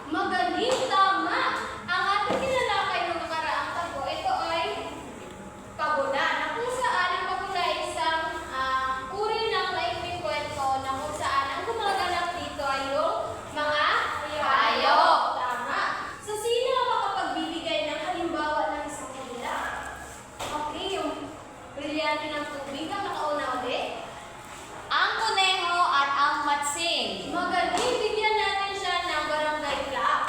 Magaling, tama. Ang ating kinalakay ng nakaraang tagpo, ito ay pabula, na kung saan ang pabula ay isang uri ng maikling kwento na kung saan ang gumaganap dito ay yung mga hayop. Tama. So, sino ang makapagbibigay ng halimbawa ng isang pabula? Okay, yung brilyante ng tubig ang nakauna ulit. Ang kuneho at ang matsing. Magaling, bigyan natin siya ng barangay clock.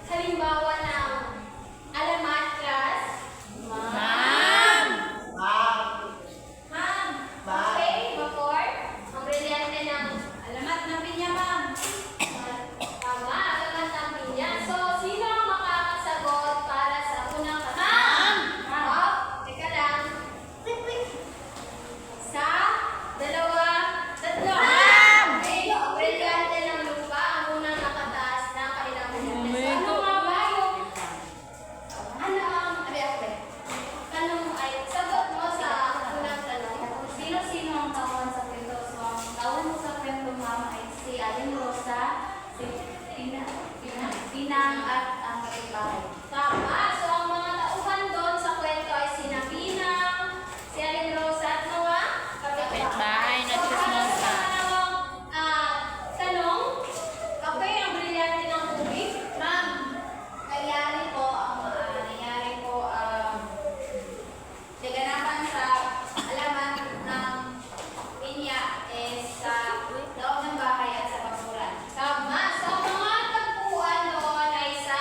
Halimbawa ng alamatras. Ma'am. Ma'am. Okay, vapor. Ang brilyante ng alamat ng pinya, ma'am. Tama, alamat ng pinya. So, sino ang makakasagot para sa unang tanong? Ma'am. Teka lang. Sa, dalawa, tatlo. Okay, brilyante ng lupa ang unang nakataas ng kanilang brilyante. So, ano nga ba yung tanong ay sagot mo sa unang tanong. Sino-sino ang tawan sa kwento? So, ang tawan mo sa kwento, ma'am, ay si Aling Rosa, si Pinang at ang kapitbahay. Tama. So, ang mga tauhan doon sa kwento ay si Pinang, si Aling Rosa at mga Kapitbahay na So, chismosa. para sa pangalawang, tanong, okay, ang brilyante ng tubig. Ma'am, nangyari po naganapan sa alaman ng pinya is sa loob ng bahay at sa bakuran. Tama. So, ang mga tagpuan doon ay sa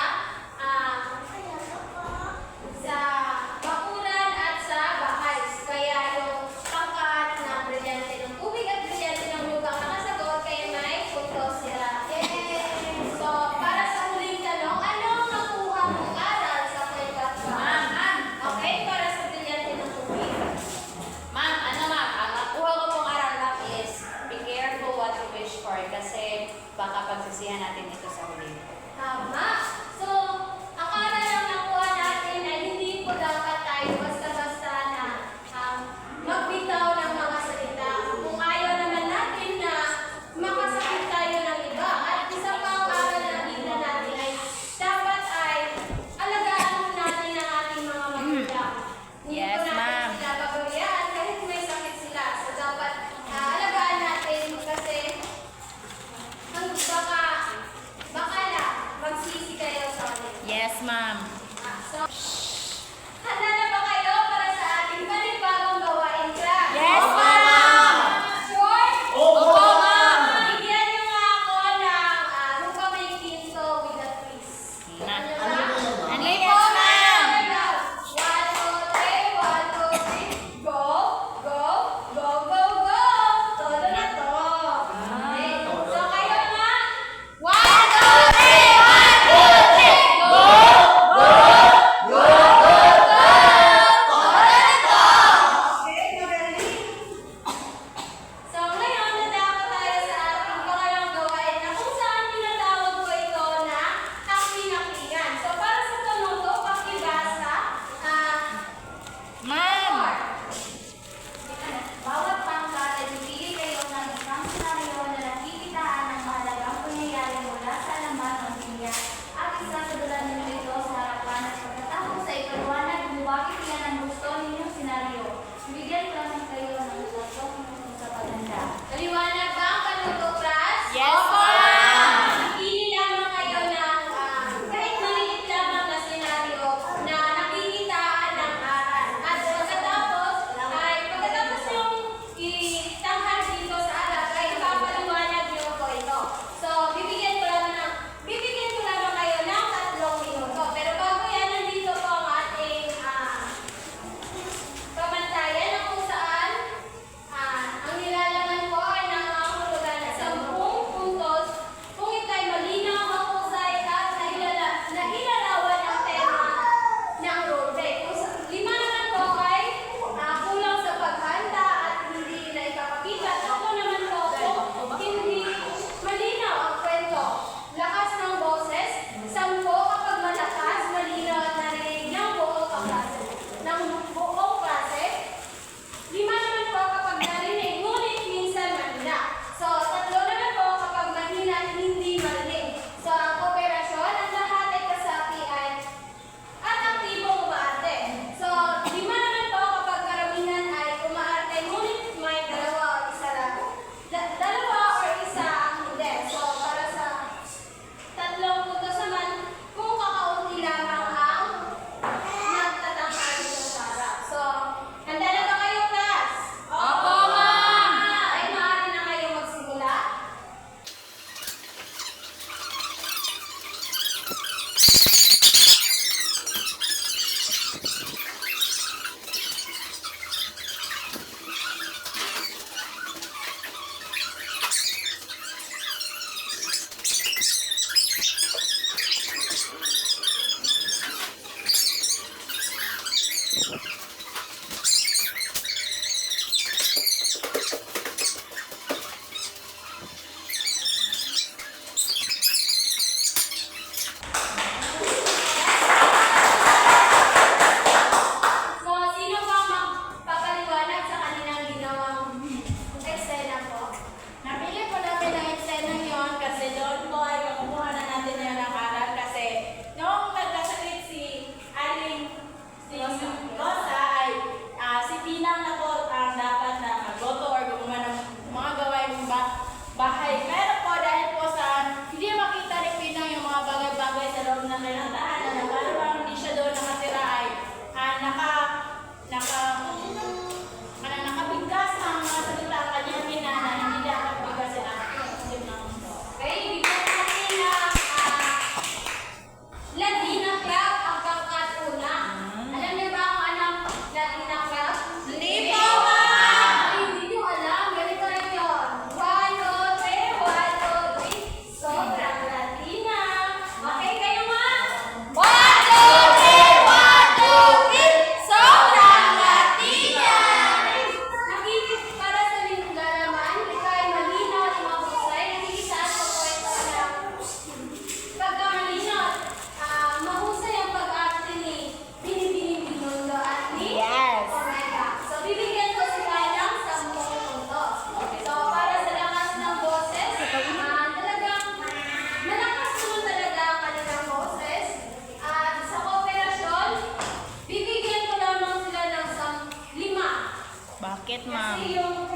bakuran at sa bahay. Kaya yung pangkat ng brilyante ng tubig at brilyante ng lupa ang nakasagot, kaya may puntos sila. So, para sa huling tanong, ano ang nakuha mong aral sa kwento at bahay? Okay, para sa brilyante ng tubig. Ma'am, ang nakuha ko pong aral ma'am is be careful what you wish for kasi baka pagsisihan natin ito sa huli. Tama. So, ang aral na nakuha natin ay hindi po dapat tayo basta-basta na magbitaw ng mga salita. Kung ayaw naman natin na makasakit tayo ng iba. At isa pang aral na nakita natin ay dapat ay alagaan po natin ang ating mga magulang. Hindi Yes, po natin ma'am. sila babawian kahit may sakit sila. So, dapat alagaan natin kasi baka na magsisi kayo sa kanila. Yes, ma'am. So, handa na ba kayo para sa ating panibagong gawain class? Yes, ma'am. Sure? Opo, ma'am. Bigyan niyo nga ako ng lupa may kinto with a twist. Na- Ano ba? Ano yes, ma'am? 1, 2, 3, 1, 2, 3, go, go, go, go, go. Todo na to. Okay. So, kayo nga. 1, 2, 3, 1, 2, 3, go, go, go, go, go. Todo na to. Okay, magaling. So, ngayon, nadako tayo sa ating pangalawang gawain na kung saan tinatawag ko ito na ang pinaklingan. So, na kailang tahanan na para bang hindi siya doon nakatira ay nakabigkas ang mga salita ang kanyang ginana, hindi dapat bigasin ang isip ng mundo. Okay, bigyan natin ng Latina Club ang pangkat una. Alam niyo ba kung anong Latina Club? Hindi po, ma'am! Ay, hindi niyo alam. Ganito lang yun. 1, 2, 3, 1, 2, 3. Sobrang Latina. Okay, kayo ma'am? 1, 2, 3! 1, 2, 3! Sobrang Latina! Nakikita para sa lingalaman, ikaw ay malinaw at mahusay. Nakikisaan sa kwento na pagka malinaw at mahusay ang pag-arte ni Binibining Binondo at ni Yes. Omega. So, bibigyan ko sila ng 10 puntos. So, para sa lakas ng boses, talagang malakas naman talaga ang kanilang boses. At sa kooperasyon, bibigyan ko lamang sila ng 5. Bakit, Kasi yung